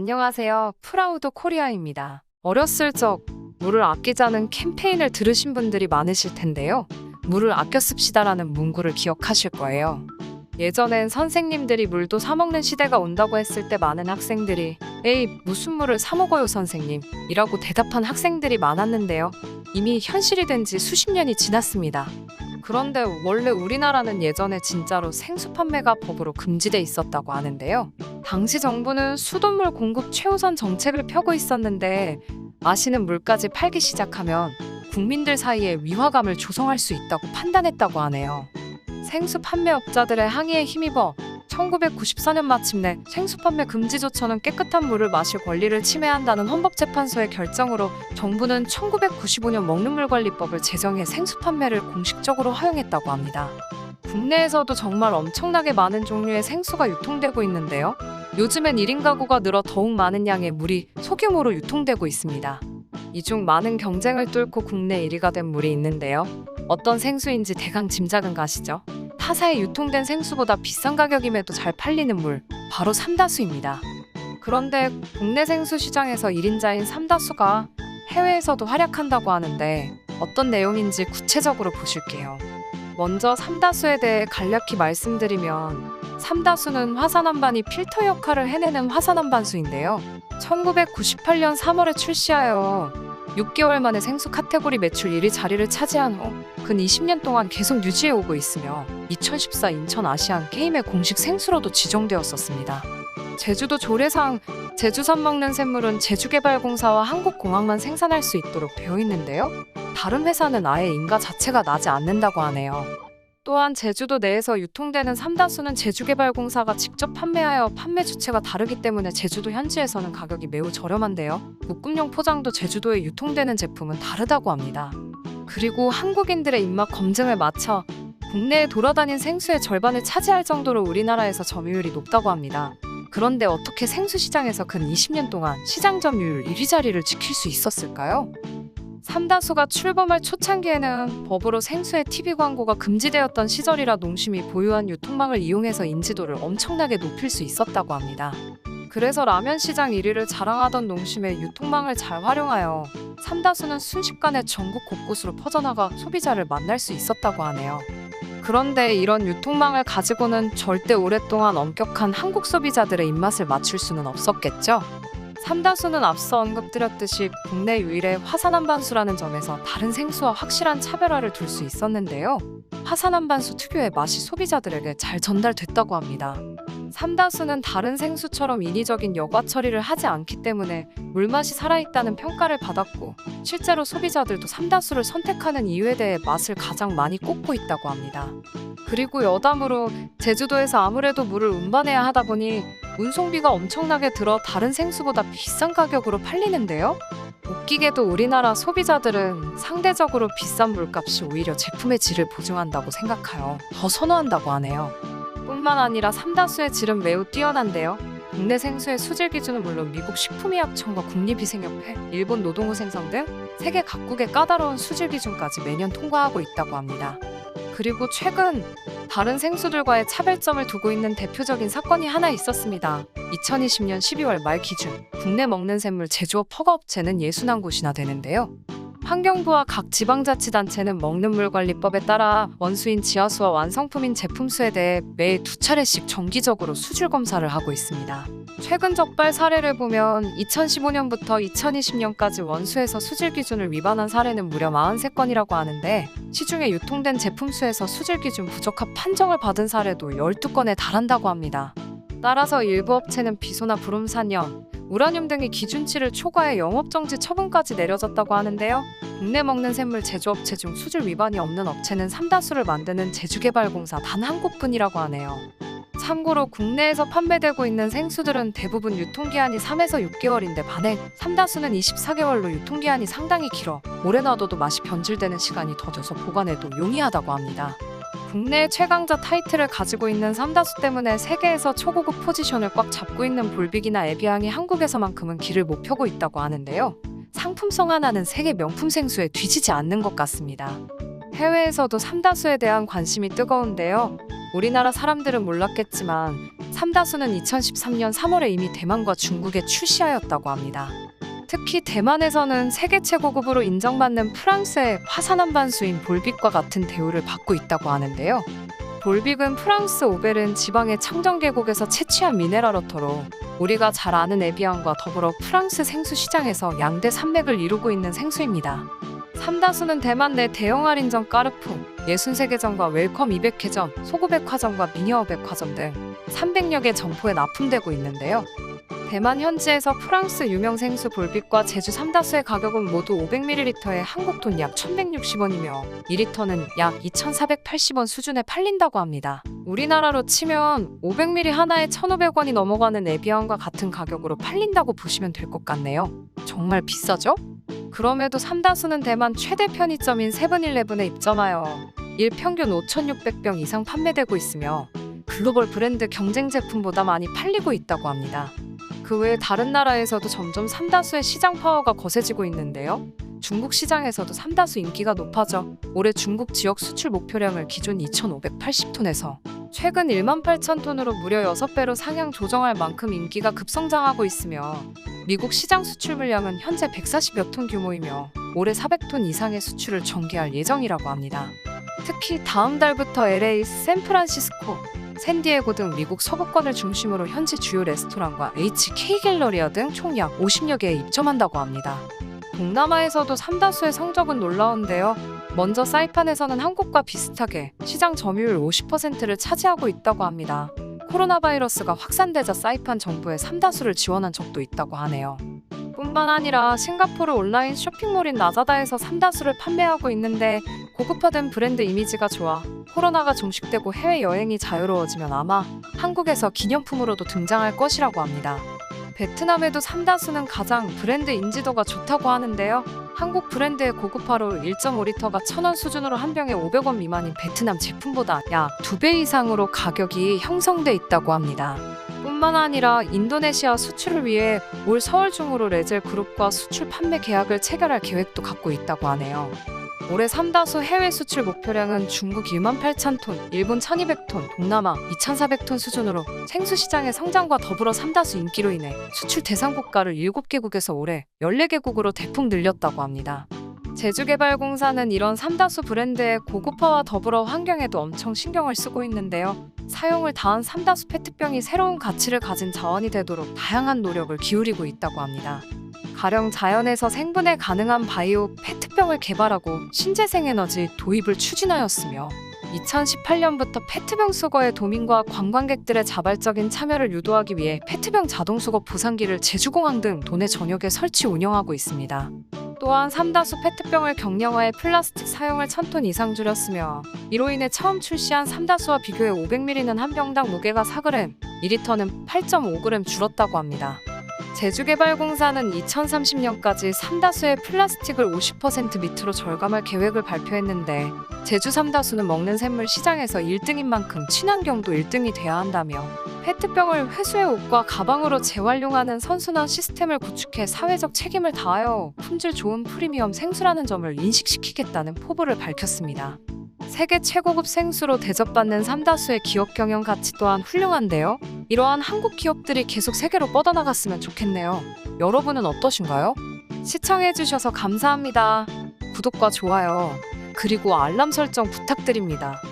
안녕하세요. 프라우드 코리아입니다. 어렸을 적 물을 아끼자는 캠페인을 들으신 분들이 많으실 텐데요. 물을 아껴 씁시다라는 문구를 기억하실 거예요. 예전엔 선생님들이 물도 사 먹는 시대가 온다고 했을 때 많은 학생들이 에이, 무슨 물을 사 먹어요 선생님 이라고 대답한 학생들이 많았는데요. 이미 현실이 된 지 수십 년이 지났습니다. 그런데 원래 우리나라는 예전에 진짜로 생수 판매가 법으로 금지돼 있었다고 하는데요. 당시 정부는 수돗물 공급 최우선 정책을 펴고 있었는데 마시는 물까지 팔기 시작하면 국민들 사이에 위화감을 조성할 수 있다고 판단했다고 하네요. 생수 판매업자들의 항의에 힘입어 1994년 마침내 생수 판매 금지 조처는 깨끗한 물을 마실 권리를 침해한다는 헌법재판소의 결정으로 정부는 1995년 먹는물관리법을 제정해 생수 판매를 공식적으로 허용했다고 합니다. 국내에서도 정말 엄청나게 많은 종류의 생수가 유통되고 있는데요. 요즘엔 1인 가구가 늘어 더욱 많은 양의 물이 소규모로 유통되고 있습니다. 이 중 많은 경쟁을 뚫고 국내 1위가 된 물이 있는데요. 어떤 생수인지 대강 짐작은 가시죠? 타사에 유통된 생수보다 비싼 가격임에도 잘 팔리는 물, 바로 삼다수입니다. 그런데 국내 생수 시장에서 1인자인 삼다수가 해외에서도 활약한다고 하는데 어떤 내용인지 구체적으로 보실게요. 먼저 삼다수에 대해 간략히 말씀드리면 삼다수는 화산암반이 필터 역할을 해내는 화산암반수인데요. 1998년 3월에 출시하여 6개월 만에 생수 카테고리 매출 1위 자리를 차지한 후 근 20년 동안 계속 유지해오고 있으며 2014 인천 아시안 게임의 공식 생수로도 지정되었었습니다. 제주도 조례상 제주산 먹는 샘물은 제주개발공사와 한국공항만 생산할 수 있도록 되어 있는데요. 다른 회사는 아예 인가 자체가 나지 않는다고 하네요. 또한 제주도 내에서 유통되는 삼다수는 제주개발공사가 직접 판매하여 판매 주체가 다르기 때문에 제주도 현지에서는 가격이 매우 저렴한데요. 묶음용 포장도 제주도에 유통되는 제품은 다르다고 합니다. 그리고 한국인들의 입맛 검증을 마쳐 국내에 돌아다닌 생수의 절반을 차지할 정도로 우리나라에서 점유율이 높다고 합니다. 그런데 어떻게 생수 시장에서 근 20년 동안 시장 점유율 1위 자리를 지킬 수 있었을까요? 삼다수가 출범할 초창기에는 법으로 생수의 TV 광고가 금지되었던 시절이라 농심이 보유한 유통망을 이용해서 인지도를 엄청나게 높일 수 있었다고 합니다. 그래서 라면 시장 1위를 자랑하던 농심의 유통망을 잘 활용하여 삼다수는 순식간에 전국 곳곳으로 퍼져나가 소비자를 만날 수 있었다고 하네요. 그런데 이런 유통망을 가지고는 절대 오랫동안 엄격한 한국 소비자들의 입맛을 맞출 수는 없었겠죠? 삼다수는 앞서 언급드렸듯이 국내 유일의 화산암반수라는 점에서 다른 생수와 확실한 차별화를 둘 수 있었는데요. 화산암반수 특유의 맛이 소비자들에게 잘 전달됐다고 합니다. 삼다수는 다른 생수처럼 인위적인 여과 처리를 하지 않기 때문에 물맛이 살아있다는 평가를 받았고 실제로 소비자들도 삼다수를 선택하는 이유에 대해 맛을 가장 많이 꼽고 있다고 합니다. 그리고 여담으로 제주도에서 아무래도 물을 운반해야 하다 보니 운송비가 엄청나게 들어 다른 생수보다 비싼 가격으로 팔리는데요. 웃기게도 우리나라 소비자들은 상대적으로 비싼 물값이 오히려 제품의 질을 보증한다고 생각하여 더 선호한다고 하네요. 뿐만 아니라 삼다수의 질은 매우 뛰어난데요. 국내 생수의 수질 기준은 물론 미국 식품의약청과 국립위생협회, 일본 노동위생성 등 세계 각국의 까다로운 수질 기준까지 매년 통과하고 있다고 합니다. 그리고 최근 다른 생수들과의 차별점을 두고 있는 대표적인 사건이 하나 있었습니다. 2020년 12월 말 기준 국내 먹는 샘물 제조업 허가업체는 61곳이나 되는데요. 환경부와 각 지방자치단체는 먹는물관리법에 따라 원수인 지하수와 완성품인 제품수에 대해 매해 2차례씩 정기적으로 수질 검사를 하고 있습니다. 최근 적발 사례를 보면 2015년부터 2020년까지 원수에서 수질 기준을 위반한 사례는 무려 43건이라고 하는데 시중에 유통된 제품수에서 수질 기준 부적합 판정을 받은 사례도 12건에 달한다고 합니다. 따라서 일부 업체는 비소나 브롬산염, 우라늄 등의 기준치를 초과해 영업정지 처분까지 내려졌다고 하는데요. 국내 먹는 샘물 제조업체 중 수질 위반이 없는 업체는 삼다수를 만드는 제주개발공사 단 한 곳뿐이라고 하네요. 참고로 국내에서 판매되고 있는 생수들은 대부분 유통기한이 3에서 6개월인데 반해 삼다수는 24개월로 유통기한이 상당히 길어 오래 놔둬도 맛이 변질되는 시간이 더뎌서 보관해도 용이하다고 합니다. 국내 최강자 타이틀을 가지고 있는 삼다수 때문에 세계에서 초고급 포지션을 꽉 잡고 있는 볼빅이나 에비앙이 한국에서만큼은 길을 못 펴고 있다고 하는데요. 상품성 하나는 세계 명품 생수에 뒤지지 않는 것 같습니다. 해외에서도 삼다수에 대한 관심이 뜨거운데요. 우리나라 사람들은 몰랐겠지만 삼다수는 2013년 3월에 이미 대만과 중국에 출시하였다고 합니다. 특히 대만에서는 세계 최고급으로 인정받는 프랑스의 화산 한반수인 볼빅과 같은 대우를 받고 있다고 하는데요. 볼빅은 프랑스 오베른 지방의 청정 계곡에서 채취한 미네랄워터로 우리가 잘 아는 에비앙과 더불어 프랑스 생수 시장에서 양대 산맥을 이루고 있는 생수입니다. 삼다수는 대만 내 대형 할인점 까르푸, 63개점과 웰컴 200회점, 소구백화점과 미녀어 백화점 등 300여 개 점포에 납품되고 있는데요. 대만 현지에서 프랑스 유명 생수 볼빅과 제주 삼다수의 가격은 모두 500ml에 한국 돈 약 1160원이며 2리터는 약 2480원 수준에 팔린다고 합니다. 우리나라로 치면 500ml 하나에 1500원이 넘어가는 에비앙과 같은 가격으로 팔린다고 보시면 될 것 같네요. 정말 비싸죠? 그럼에도 삼다수는 대만 최대 편의점인 세븐일레븐에 입점하여 일 평균 5,600병 이상 판매되고 있으며 글로벌 브랜드 경쟁 제품보다 많이 팔리고 있다고 합니다. 그 외에 다른 나라에서도 점점 삼다수의 시장 파워가 거세지고 있는데요. 중국 시장에서도 삼다수 인기가 높아져 올해 중국 지역 수출 목표량을 기존 2,580톤에서 최근 18,000톤으로 무려 6배로 상향 조정할 만큼 인기가 급성장하고 있으며 미국 시장 수출 물량은 현재 140여 톤 규모이며 올해 400톤 이상의 수출을 전개할 예정이라고 합니다. 특히 다음 달부터 LA, 샌프란시스코, 샌디에고 등 미국 서부권을 중심으로 현지 주요 레스토랑과 HK 갤러리아 등 총 약 50여 개에 입점한다고 합니다. 동남아에서도 삼다수의 성적은 놀라운데요. 먼저 사이판에서는 한국과 비슷하게 시장 점유율 50%를 차지하고 있다고 합니다. 코로나 바이러스가 확산되자 사이판 정부에 삼다수를 지원한 적도 있다고 하네요. 뿐만 아니라 싱가포르 온라인 쇼핑몰인 라자다에서 삼다수를 판매하고 있는데 고급화된 브랜드 이미지가 좋아 코로나가 종식되고 해외여행이 자유로워지면 아마 한국에서 기념품으로도 등장할 것이라고 합니다. 베트남에도 삼다수는 가장 브랜드 인지도가 좋다고 하는데요. 한국 브랜드의 고급화로 1.5리터가 1,000원 수준으로 한 병에 500원 미만인 베트남 제품보다 약 2배 이상으로 가격이 형성돼 있다고 합니다. 뿐만 아니라 인도네시아 수출을 위해 올 서울 중으로 레젤 그룹과 수출 판매 계약을 체결할 계획도 갖고 있다고 하네요. 올해 삼다수 해외 수출 목표량은 중국 18,000톤, 일본 1,200톤, 동남아 2,400톤 수준으로 생수 시장의 성장과 더불어 삼다수 인기로 인해 수출 대상 국가를 7개국에서 올해 14개국으로 대폭 늘렸다고 합니다. 제주개발공사는 이런 삼다수 브랜드의 고급화와 더불어 환경에도 엄청 신경을 쓰고 있는데요. 사용을 다한 삼다수 페트병이 새로운 가치를 가진 자원이 되도록 다양한 노력을 기울이고 있다고 합니다. 가령 자연에서 생분해 가능한 바이오 페트병을 개발하고 신재생 에너지 도입을 추진하였으며 2018년부터 페트병 수거의 도민과 관광객들의 자발적인 참여를 유도하기 위해 페트병 자동 수거 보상기를 제주공항 등 도내 전역에 설치 운영하고 있습니다. 또한 삼다수 페트병을 경량화해 플라스틱 사용을 1,000톤 이상 줄였으며 이로 인해 처음 출시한 삼다수와 비교해 500ml는 한 병당 무게가 4g, 2리터는 8.5g 줄었다고 합니다. 제주개발공사는 2030년까지 삼다수의 플라스틱을 50% 밑으로 절감할 계획을 발표했는데 제주 삼다수는 먹는 샘물 시장에서 1등인 만큼 친환경도 1등이 돼야 한다며 페트병을 회수해 옷과 가방으로 재활용하는 선순환 시스템을 구축해 사회적 책임을 다하여 품질 좋은 프리미엄 생수라는 점을 인식시키겠다는 포부를 밝혔습니다. 세계 최고급 생수로 대접받는 삼다수의 기업 경영 가치 또한 훌륭한데요. 이러한 한국 기업들이 계속 세계로 뻗어나갔으면 좋겠네요. 여러분은 어떠신가요? 시청해주셔서 감사합니다. 구독과 좋아요, 그리고 알람 설정 부탁드립니다.